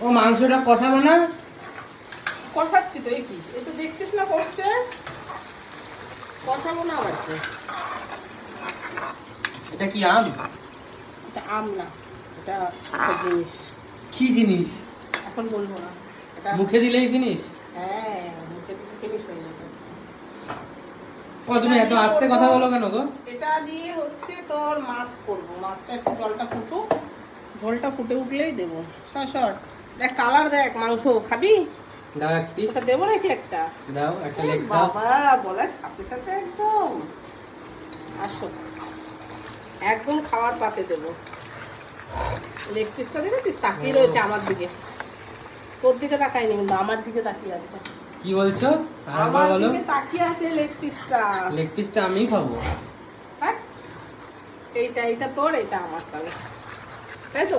ও মাংসটা কষাবো না? কষাচ্ছি তো, এই কি এই তো দেখছিস না করছে, কষাবো না আবার তো। এটা কি আম? এটা আম না, এটা একটা জিনিস। কি জিনিস? এখন বলবো না এটা। মুখে দিলেই ফিনিশ? হ্যাঁ, মুখে দিতে ফিনিশ হয়ে যাবে। ও তুমি এত আস্তে কথা বলো কেন গো? এটা দিয়ে হচ্ছে তোর মাছ করবো। মাছটা একটু জলটা ফুটুক, ঝোলটা ফুটে উঠলেই দেবো। সর দেখ, কালার দেখ। মাংস খাবি? দাও এক পিস। ওটা দেবো নাকি একটা? দাও একটা লেগ দাও। বাবা বলার সাথে সাথে একদম আসো, একদম খাওয়ার পাতে দেবো। লেগ পিসটা দেখেছিস তাকিয়ে রয়েছে আমার দিকে, তোর দিকে তাকায়নি কিন্তু আমার দিকে তাকিয়ে আছে। কি বলছো? আরেকবার আমার বলো। দিকে তাকিয়ে আছে লেগ পিসটা। লেগ পিসটা আমিই খাবো। হ্যাঁ, এইটা তোর, এটা আমার, তাহলে তাই তো।